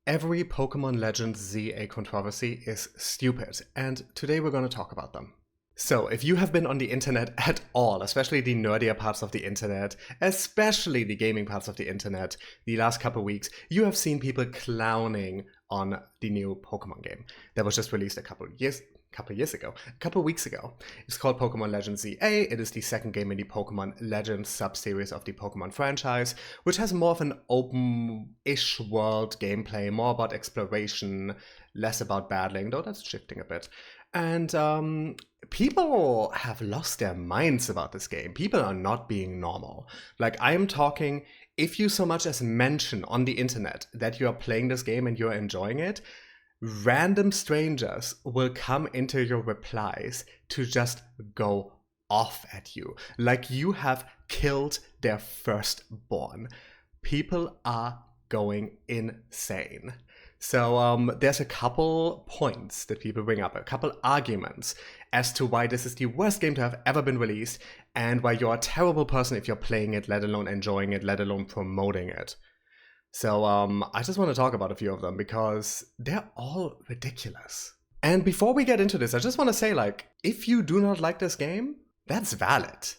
Every Pokémon Legends Z-A controversy is stupid, and today we're going to talk about them. So, if you have been on the internet at all, especially the nerdier parts of the internet, especially the gaming parts of the internet, the last couple weeks, you have seen people clowning on the new Pokémon game that was just released a couple weeks ago. It's called Pokémon Legends Z-A. It is the second game in the Pokémon Legends sub-series of the Pokémon franchise, which has more of an open-ish world gameplay, more about exploration, less about battling, though that's shifting a bit. And people have lost their minds about this game. People are not being normal. Like, I am talking, if you so much as mention on the internet that you are playing this game and you're enjoying it, random strangers will come into your replies to just go off at you, like you have killed their firstborn. People are going insane. So there's a couple points that people bring up, a couple arguments as to why this is the worst game to have ever been released and why you're a terrible person if you're playing it, let alone enjoying it, let alone promoting it. So I just want to talk about a few of them because they're all ridiculous. And before we get into this, I just want to say, like, if you do not like this game, that's valid.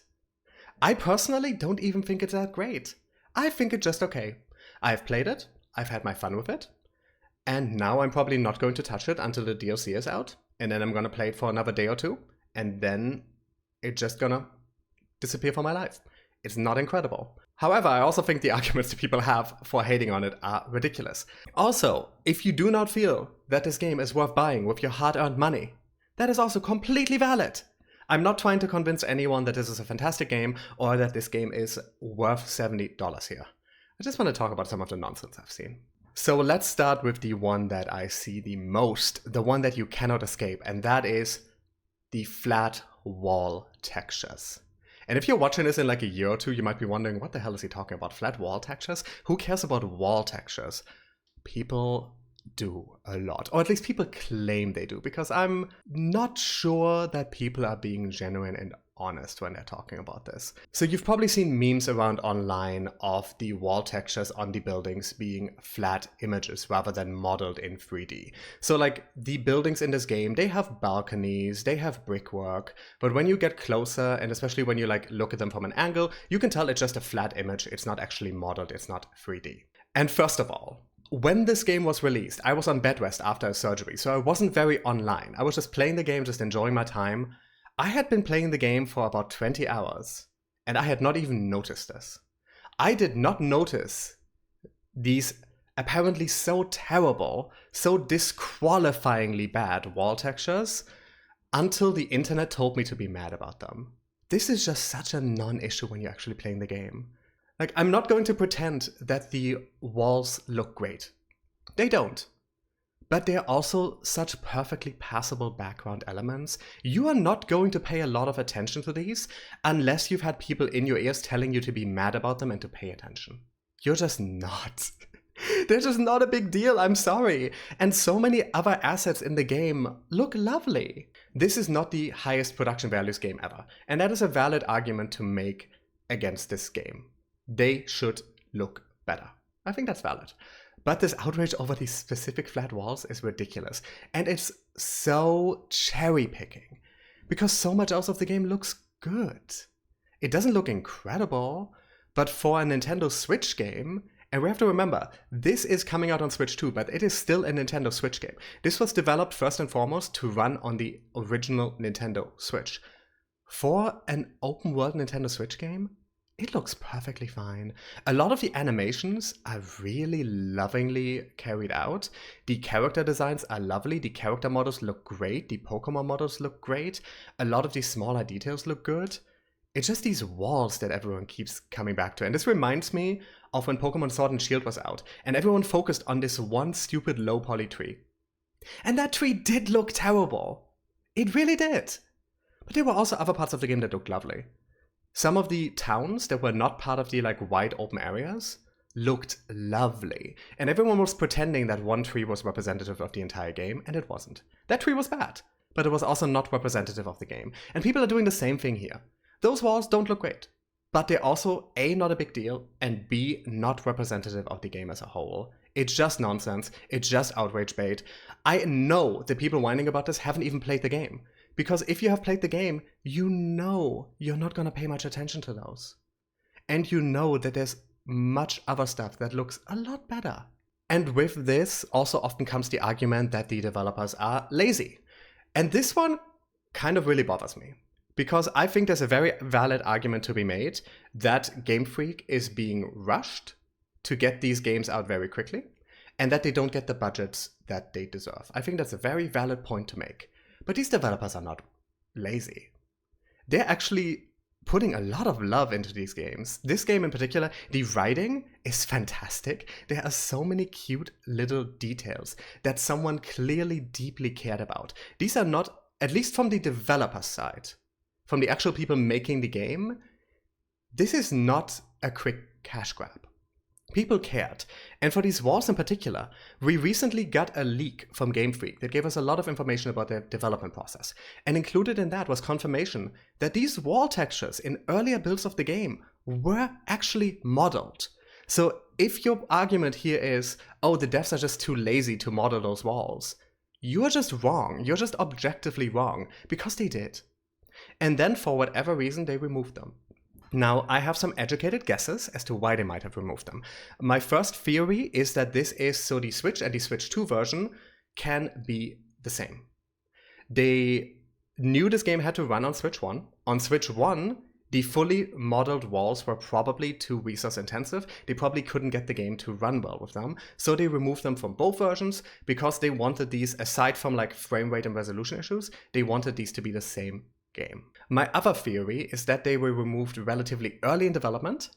I personally don't even think it's that great. I think it's just okay. I've played it, I've had my fun with it, and now I'm probably not going to touch it until the DLC is out, and then I'm going to play it for another day or two, and then it's just gonna disappear from my life. It's not incredible. However, I also think the arguments that people have for hating on it are ridiculous. Also, if you do not feel that this game is worth buying with your hard-earned money, that is also completely valid. I'm not trying to convince anyone that this is a fantastic game or that this game is worth $70 here. I just want to talk about some of the nonsense I've seen. So let's start with the one that I see the most, the one that you cannot escape, and that is the flat wall textures. And if you're watching this in like a year or two, you might be wondering, what the hell is he talking about? Flat wall textures? Who cares about wall textures? People do a lot, or at least people claim they do, because I'm not sure that people are being genuine and honest when they're talking about this. So you've probably seen memes around online of the wall textures on the buildings being flat images rather than modeled in 3D. So like the buildings in this game, they have balconies, they have brickwork, but when you get closer, and especially when you like look at them from an angle, you can tell it's just a flat image. It's not actually modeled, it's not 3D. And first of all, when this game was released, I was on bed rest after a surgery, so I wasn't very online. I was just playing the game, just enjoying my time. I had been playing the game for about 20 hours, and I had not even noticed this. I did not notice these apparently so terrible, so disqualifyingly bad wall textures until the internet told me to be mad about them. This is just such a non-issue when you're actually playing the game. Like, I'm not going to pretend that the walls look great. They don't. But they're also such perfectly passable background elements. You are not going to pay a lot of attention to these unless you've had people in your ears telling you to be mad about them and to pay attention. You're just not. They're just not a big deal, I'm sorry. And so many other assets in the game look lovely. This is not the highest production values game ever, and that is a valid argument to make against this game. They should look better. I think that's valid. But this outrage over these specific flat walls is ridiculous. And it's so cherry-picking, because so much else of the game looks good. It doesn't look incredible, but for a Nintendo Switch game, and we have to remember, this is coming out on Switch too, but it is still a Nintendo Switch game. This was developed first and foremost to run on the original Nintendo Switch. For an open-world Nintendo Switch game, it looks perfectly fine. A lot of the animations are really lovingly carried out. The character designs are lovely. The character models look great. The Pokemon models look great. A lot of the smaller details look good. It's just these walls that everyone keeps coming back to. And this reminds me of when Pokemon Sword and Shield was out, and everyone focused on this one stupid low poly tree. And that tree did look terrible. It really did. But there were also other parts of the game that looked lovely. Some of the towns that were not part of the like wide open areas looked lovely. And everyone was pretending that one tree was representative of the entire game, and it wasn't. That tree was bad, but it was also not representative of the game. And people are doing the same thing here. Those walls don't look great, but they're also A, not a big deal, and B, not representative of the game as a whole. It's just nonsense. It's just outrage bait. I know the people whining about this haven't even played the game. Because if you have played the game, you know you're not going to pay much attention to those. And you know that there's much other stuff that looks a lot better. And with this also often comes the argument that the developers are lazy. And this one kind of really bothers me. Because I think there's a very valid argument to be made that Game Freak is being rushed to get these games out very quickly, and that they don't get the budgets that they deserve. I think that's a very valid point to make. But these developers are not lazy. They're actually putting a lot of love into these games. This game in particular, the writing is fantastic. There are so many cute little details that someone clearly deeply cared about. These are not, at least from the developer side, from the actual people making the game, this is not a quick cash grab. People cared. And for these walls in particular, we recently got a leak from Game Freak that gave us a lot of information about their development process. And included in that was confirmation that these wall textures in earlier builds of the game were actually modeled. So if your argument here is, oh, the devs are just too lazy to model those walls, you are just wrong. You're just objectively wrong, because they did. And then for whatever reason, they removed them. Now, I have some educated guesses as to why they might have removed them. My first theory is that this is so the Switch and the Switch 2 version can be the same. They knew this game had to run on Switch 1. On Switch 1, the fully modeled walls were probably too resource intensive. They probably couldn't get the game to run well with them. So they removed them from both versions because they wanted these, aside from like frame rate and resolution issues, they wanted these to be the same game. My other theory is that they were removed relatively early in development.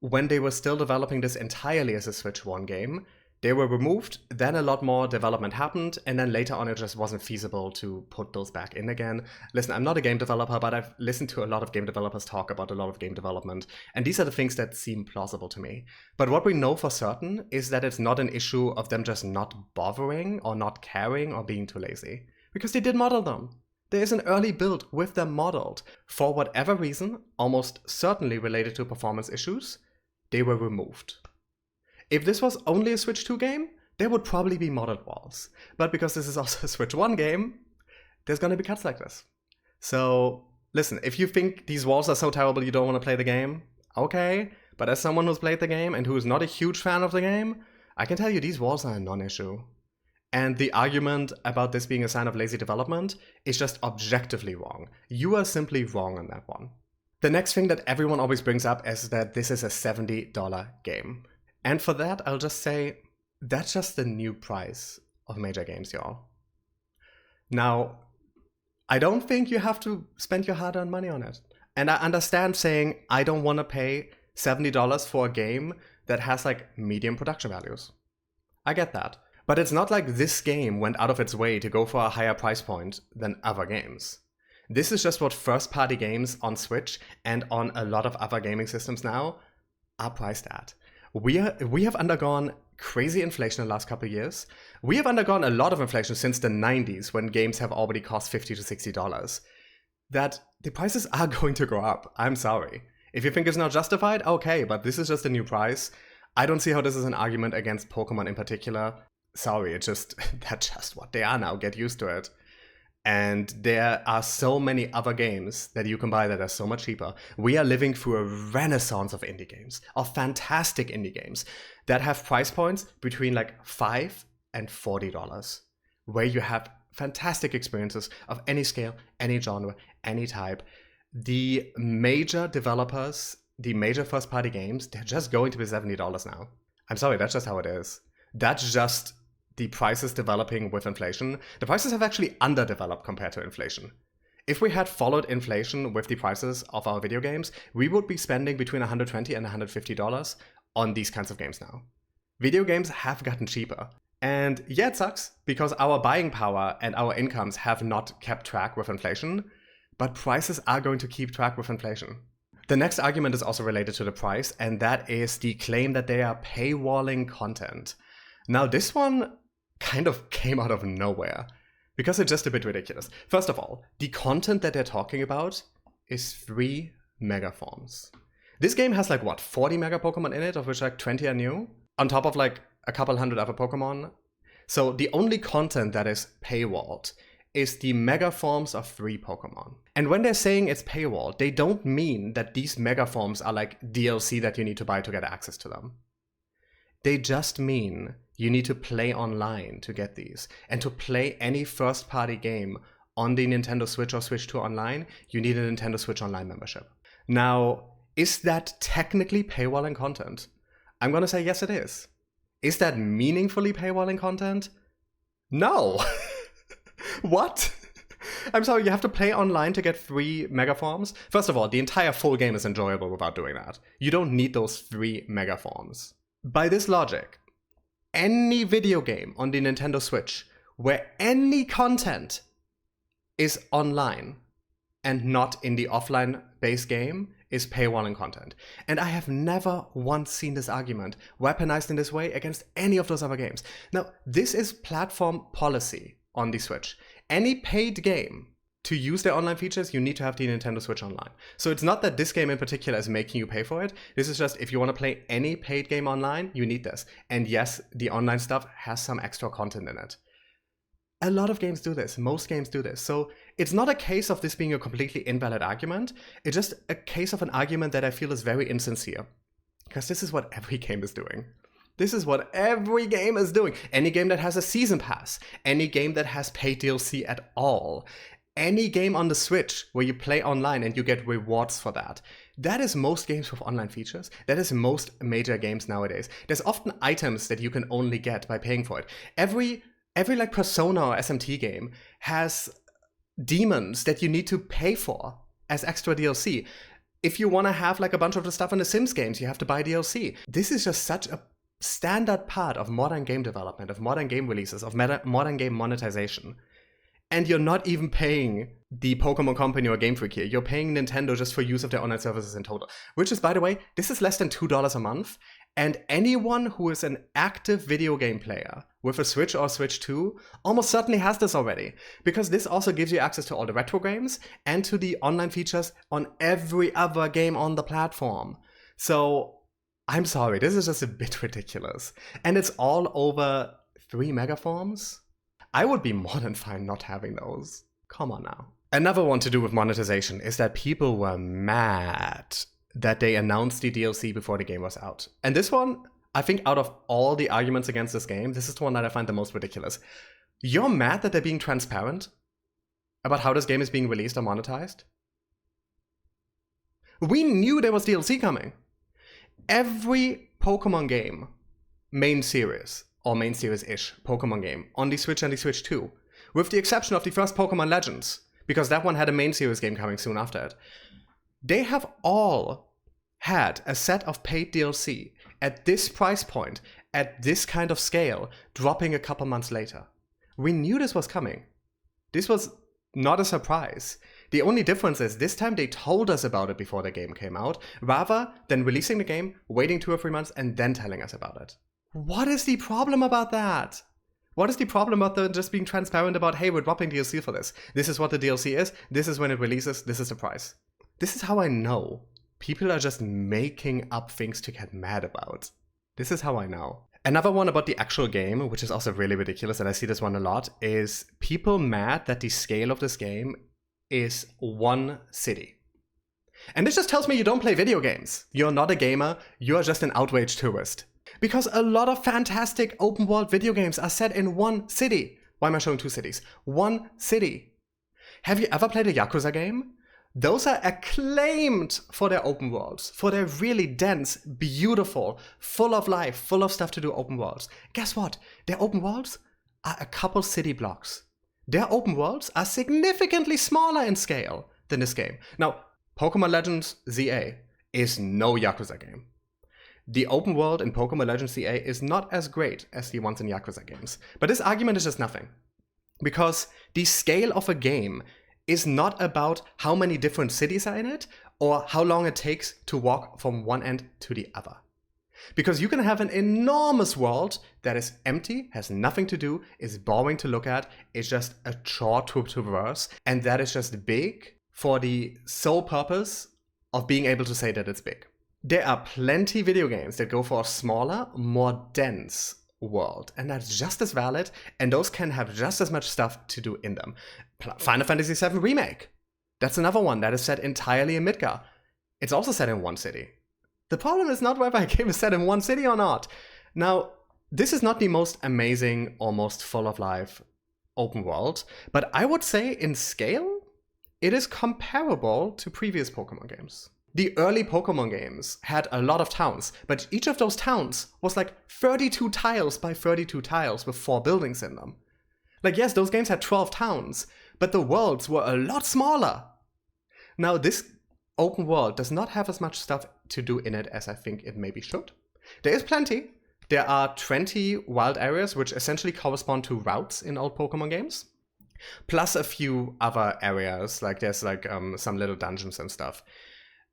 When they were still developing this entirely as a Switch 1 game, they were removed, then a lot more development happened, and then later on it just wasn't feasible to put those back in again. Listen, I'm not a game developer, but I've listened to a lot of game developers talk about a lot of game development, and these are the things that seem plausible to me. But what we know for certain is that it's not an issue of them just not bothering or not caring or being too lazy, because they did model them. There is an early build with them modeled. For whatever reason, almost certainly related to performance issues, they were removed. If this was only a Switch 2 game, there would probably be modeled walls. But because this is also a Switch 1 game, there's going to be cuts like this. So listen, if you think these walls are so terrible you don't want to play the game, okay. But as someone who's played the game and who is not a huge fan of the game, I can tell you these walls are a non-issue. And the argument about this being a sign of lazy development is just objectively wrong. You are simply wrong on that one. The next thing that everyone always brings up is that this is a $70 game. And for that, I'll just say, that's just the new price of major games, y'all. Now, I don't think you have to spend your hard-earned money on it. And I understand saying, I don't want to pay $70 for a game that has like medium production values. I get that. But it's not like this game went out of its way to go for a higher price point than other games. This is just what first-party games on Switch and on a lot of other gaming systems now are priced at. We have undergone crazy inflation in the last couple of years. We have undergone a lot of inflation since the 90s when games have already cost $50 to $60. That the prices are going to go up. I'm sorry. If you think it's not justified, okay, but this is just a new price. I don't see how this is an argument against Pokémon in particular. Sorry, that's just what they are now. Get used to it. And there are so many other games that you can buy that are so much cheaper. We are living through a renaissance of indie games, of fantastic indie games that have price points between like $5 and $40, where you have fantastic experiences of any scale, any genre, any type. The major developers, the major first-party games, they're just going to be $70 now. I'm sorry, that's just how it is. That's just the prices developing with inflation. The prices have actually underdeveloped compared to inflation. If we had followed inflation with the prices of our video games, we would be spending between $120 and $150 on these kinds of games now. Video games have gotten cheaper. And yeah, it sucks, because our buying power and our incomes have not kept track with inflation, but prices are going to keep track with inflation. The next argument is also related to the price, and that is the claim that they are paywalling content. Now, this one kind of came out of nowhere, because it's just a bit ridiculous. First of all, the content that they're talking about is 3 megaforms. This game has like, what, 40 mega Pokemon in it, of which like 20 are new? On top of like a couple hundred other Pokemon. So the only content that is paywalled is the mega forms of 3 Pokemon. And when they're saying it's paywalled, they don't mean that these mega forms are like DLC that you need to buy to get access to them. They just mean you need to play online to get these. And to play any first-party game on the Nintendo Switch or Switch 2 online, you need a Nintendo Switch Online membership. Now, is that technically paywalling content? I'm gonna say yes, it is. Is that meaningfully paywalling content? No. What? I'm sorry, you have to play online to get 3 megaforms? First of all, the entire full game is enjoyable without doing that. You don't need those 3 megaforms. By this logic, any video game on the Nintendo Switch where any content is online and not in the offline-based game is paywalling content. And I have never once seen this argument weaponized in this way against any of those other games. Now, this is platform policy on the Switch. Any paid game, to use their online features, you need to have the Nintendo Switch Online. So it's not that this game in particular is making you pay for it. This is just, if you want to play any paid game online, you need this. And yes, the online stuff has some extra content in it. A lot of games do this. Most games do this. So it's not a case of this being a completely invalid argument. It's just a case of an argument that I feel is very insincere. Because this is what every game is doing. This is what every game is doing. Any game that has a season pass. Any game that has paid DLC at all. Any game on the Switch where you play online and you get rewards for that. That is most games with online features. That is most major games nowadays. There's often items that you can only get by paying for it. Every like Persona or SMT game has demons that you need to pay for as extra DLC. If you want to have like a bunch of the stuff in the Sims games, you have to buy DLC. This is just such a standard part of modern game development, of modern game releases, of modern game monetization. And you're not even paying the Pokemon Company or Game Freak here. You're paying Nintendo just for use of their online services in total. Which is, by the way, this is less than $2 a month. And anyone who is an active video game player with a Switch or Switch 2 almost certainly has this already. Because this also gives you access to all the retro games and to the online features on every other game on the platform. So, I'm sorry, this is just a bit ridiculous. And it's all over 3 megaforms? I would be more than fine not having those. Come on now. Another one to do with monetization is that people were mad that they announced the DLC before the game was out. And this one, I think out of all the arguments against this game, this is the one that I find the most ridiculous. You're mad that they're being transparent about how this game is being released or monetized? We knew there was DLC coming. Every Pokemon game, main series, or main series-ish Pokemon game on the Switch and the Switch 2, with the exception of the first Pokémon Legends, because that one had a main series game coming soon after it. They have all had a set of paid DLC at this price point, at this kind of scale, dropping a couple months later. We knew this was coming. This was not a surprise. The only difference is this time they told us about it before the game came out, rather than releasing the game, waiting 2 or 3 months, and then telling us about it. What is the problem about that? What is the problem about them just being transparent about, hey, we're dropping DLC for this. This is what the DLC is. This is when it releases. This is the price. This is how I know people are just making up things to get mad about. This is how I know. Another one about the actual game, which is also really ridiculous, and I see this one a lot, is people mad that the scale of this game is 1 city. And this just tells me you don't play video games. You're not a gamer. You're just an outraged tourist. Because a lot of fantastic open world video games are set in 1 city. Why am I showing 2 cities? 1 city. Have you ever played a Yakuza game? Those are acclaimed for their open worlds, for their really dense, beautiful, full of life, full of stuff to do open worlds. Guess what? Their open worlds are a couple city blocks. Their open worlds are significantly smaller in scale than this game. Now, Pokémon Legends Z-A is no Yakuza game. The open world in Pokémon Legends Z-A is not as great as the ones in Yakuza games. But this argument is just nothing. Because the scale of a game is not about how many different cities are in it, or how long it takes to walk from one end to the other. Because you can have an enormous world that is empty, has nothing to do, is boring to look at, is just a chore to traverse, and that is just big for the sole purpose of being able to say that it's big. There are plenty video games that go for a smaller, more dense world, and that's just as valid, and those can have just as much stuff to do in them. Final Fantasy VII Remake. That's another one that is set entirely in Midgar. It's also set in one city. The problem is not whether a game is set in one city or not. Now, this is not the most amazing or most full of life open world, but I would say in scale, it is comparable to previous Pokemon games. The early Pokemon games had a lot of towns, but each of those towns was like 32 tiles by 32 tiles with 4 buildings in them. Like, yes, those games had 12 towns, but the worlds were a lot smaller. Now, this open world does not have as much stuff to do in it as I think it maybe should. There is plenty. There are 20 wild areas, which essentially correspond to routes in old Pokemon games, plus a few other areas, like there's like some little dungeons and stuff.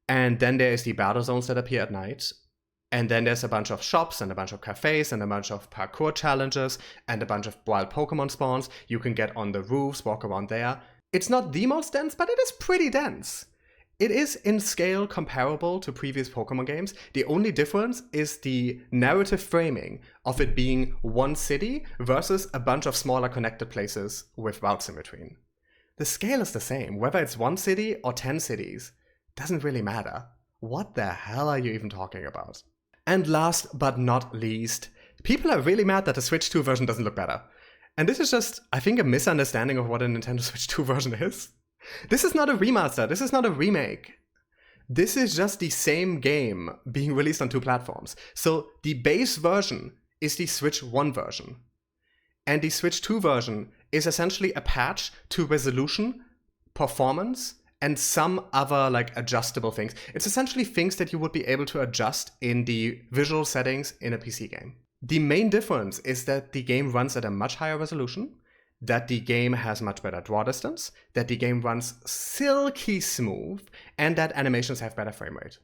And then there is the battle zones that appear at night. And then there's a bunch of shops and a bunch of cafes and a bunch of parkour challenges and a bunch of wild Pokemon spawns. You can get on the roofs, walk around there. It's not the most dense, but it is pretty dense. It is in scale comparable to previous Pokemon games. The only difference is the narrative framing of it being one city versus a bunch of smaller connected places with routes in between. The scale is the same, whether it's one city or 10 cities. Doesn't really matter. What the hell are you even talking about? And last but not least, people are really mad that the Switch 2 version doesn't look better. And this is just, I think, a misunderstanding of what a Nintendo Switch 2 version is. This is not a remaster, this is not a remake. This is just the same game being released on 2 platforms. So the base version is the Switch 1 version. And the Switch 2 version is essentially a patch to resolution, performance, and some other like adjustable things. It's essentially things that you would be able to adjust in the visual settings in a PC game. The main difference is that the game runs at a much higher resolution, that the game has much better draw distance, that the game runs silky smooth, and that animations have better frame rate.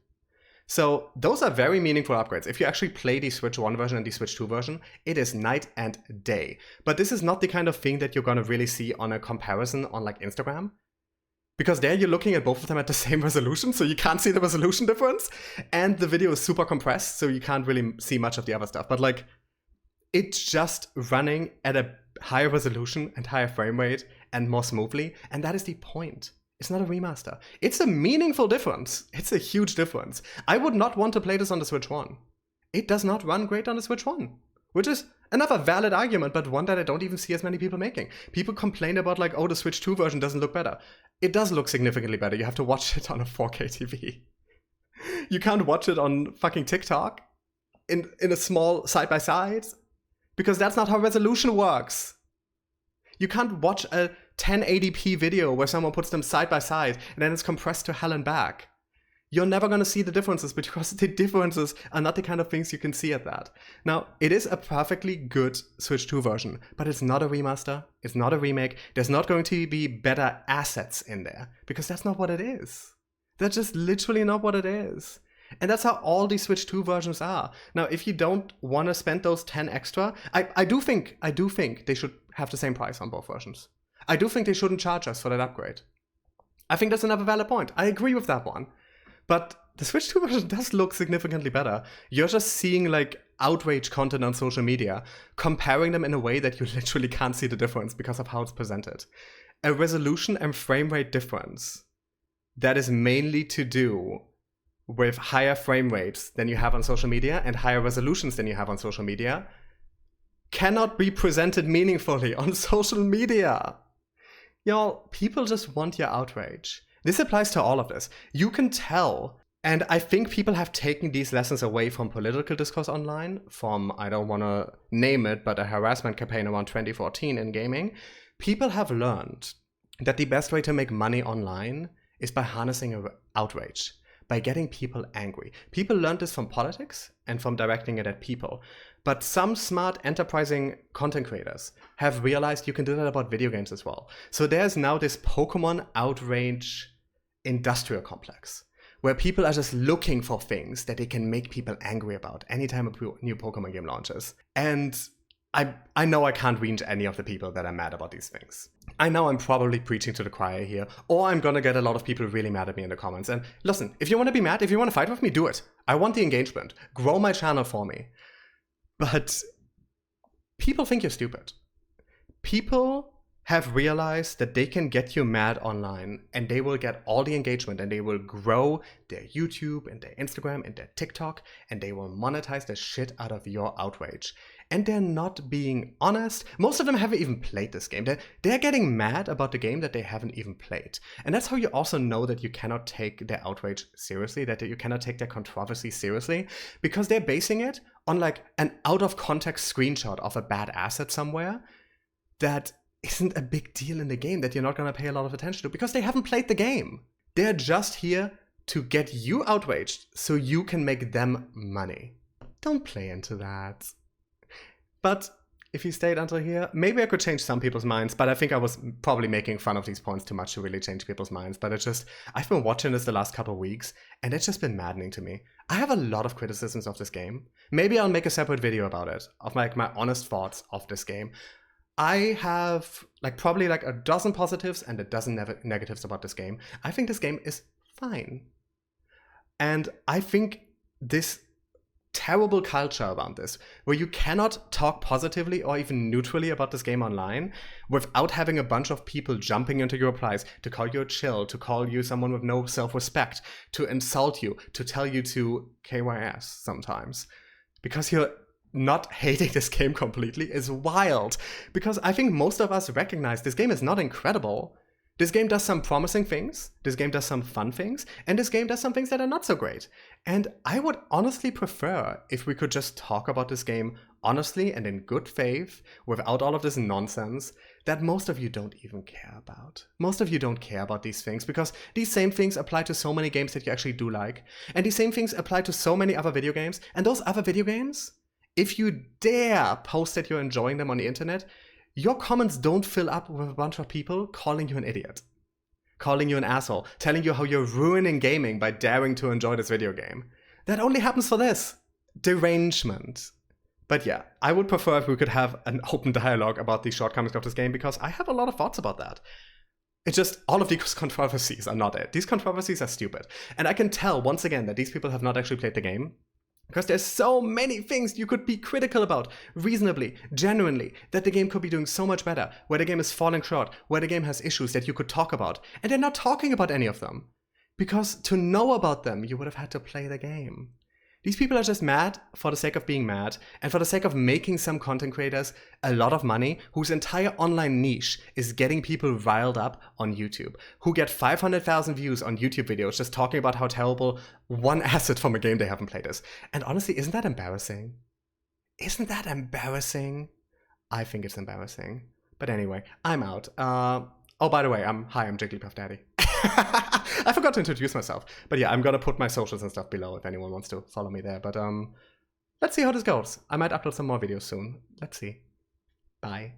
So those are very meaningful upgrades. If you actually play the Switch 1 version and the Switch 2 version, it is night and day. But this is not the kind of thing that you're gonna really see on a comparison on like Instagram. Because there you're looking at both of them at the same resolution, so you can't see the resolution difference. And the video is super compressed, so you can't really see much of the other stuff. But like, it's just running at a higher resolution and higher frame rate and more smoothly. And that is the point. It's not a remaster. It's a meaningful difference. It's a huge difference. I would not want to play this on the Switch 1. It does not run great on the Switch 1. Which is another valid argument, but one that I don't even see as many people making. People complain about like, oh, the Switch 2 version doesn't look better. It does look significantly better. You have to watch it on a 4K TV. You can't watch it on fucking TikTok in a small side-by-side, because that's not how resolution works. You can't watch a 1080p video where someone puts them side by side and then it's compressed to hell and back. You're never going to see the differences because the differences are not the kind of things you can see at that. Now, it is a perfectly good Switch 2 version, but it's not a remaster, it's not a remake, there's not going to be better assets in there, because that's not what it is. That's just literally not what it is. And that's how all these Switch 2 versions are. Now, if you don't want to spend those 10 extra, I do think they should have the same price on both versions. I do think they shouldn't charge us for that upgrade. I think that's another valid point. I agree with that one. But the Switch 2 version does look significantly better. You're just seeing like outrage content on social media, comparing them in a way that you literally can't see the difference because of how it's presented. A resolution and frame rate difference that is mainly to do with higher frame rates than you have on social media and higher resolutions than you have on social media cannot be presented meaningfully on social media. Y'all, people just want your outrage. This applies to all of this. You can tell, and I think people have taken these lessons away from political discourse online, from, I don't want to name it, but a harassment campaign around 2014 in gaming. People have learned that the best way to make money online is by harnessing outrage, by getting people angry. People learned this from politics and from directing it at people. But some smart, enterprising content creators have realized you can do that about video games as well. So there's now this Pokemon outrage industrial complex, where people are just looking for things that they can make people angry about anytime a new Pokemon game launches. And I know I can't reach any of the people that are mad about these things. I know I'm probably preaching to the choir here, or I'm gonna get a lot of people really mad at me in the comments. And listen, if you want to be mad, if you want to fight with me, do it. I want the engagement. Grow my channel for me. But people think you're stupid. People have realized that they can get you mad online and they will get all the engagement and they will grow their YouTube and their Instagram and their TikTok and they will monetize the shit out of your outrage. And they're not being honest. Most of them haven't even played this game. They're getting mad about the game that they haven't even played. And that's how you also know that you cannot take their outrage seriously, that you cannot take their controversy seriously, because they're basing it on like an out of context screenshot of a bad asset somewhere that isn't a big deal in the game, that you're not going to pay a lot of attention to because they haven't played the game. They're just here to get you outraged so you can make them money. Don't play into that. But if you stayed until here, maybe I could change some people's minds, but I think I was probably making fun of these points too much to really change people's minds. But I've been watching this the last couple of weeks and it's just been maddening to me. I have a lot of criticisms of this game. Maybe I'll make a separate video about it, of like my honest thoughts of this game. I have probably a dozen positives and a dozen negatives about this game. I think this game is fine. And I think this terrible culture around this, where you cannot talk positively or even neutrally about this game online without having a bunch of people jumping into your replies to call you a chill, to call you someone with no self-respect, to insult you, to tell you to KYS sometimes. Because you're not hating this game completely is wild, because I think most of us recognize this game is not incredible. This game does some promising things, this game does some fun things, and this game does some things that are not so great. And I would honestly prefer if we could just talk about this game honestly and in good faith, without all of this nonsense that most of you don't even care about. Most of you don't care about these things because these same things apply to so many games that you actually do like, and these same things apply to so many other video games, and those other video games, if you dare post that you're enjoying them on the internet, your comments don't fill up with a bunch of people calling you an idiot, calling you an asshole, telling you how you're ruining gaming by daring to enjoy this video game. That only happens for this derangement. But yeah, I would prefer if we could have an open dialogue about the shortcomings of this game, because I have a lot of thoughts about that. It's just all of these controversies are not it. These controversies are stupid. And I can tell once again that these people have not actually played the game. Because there's so many things you could be critical about, reasonably, genuinely, that the game could be doing so much better, where the game is falling short, where the game has issues that you could talk about, and they're not talking about any of them. Because to know about them, you would have had to play the game. These people are just mad for the sake of being mad, and for the sake of making some content creators a lot of money whose entire online niche is getting people riled up on YouTube, who get 500,000 views on YouTube videos just talking about how terrible one asset from a game they haven't played is. And honestly, isn't that embarrassing? Isn't that embarrassing? I think it's embarrassing. But anyway, I'm out. Oh, by the way, I'm Jigglypuff Daddy. I forgot to introduce myself. But yeah, I'm gonna put my socials and stuff below if anyone wants to follow me there. But let's see how this goes. I might upload some more videos soon. Let's see. Bye.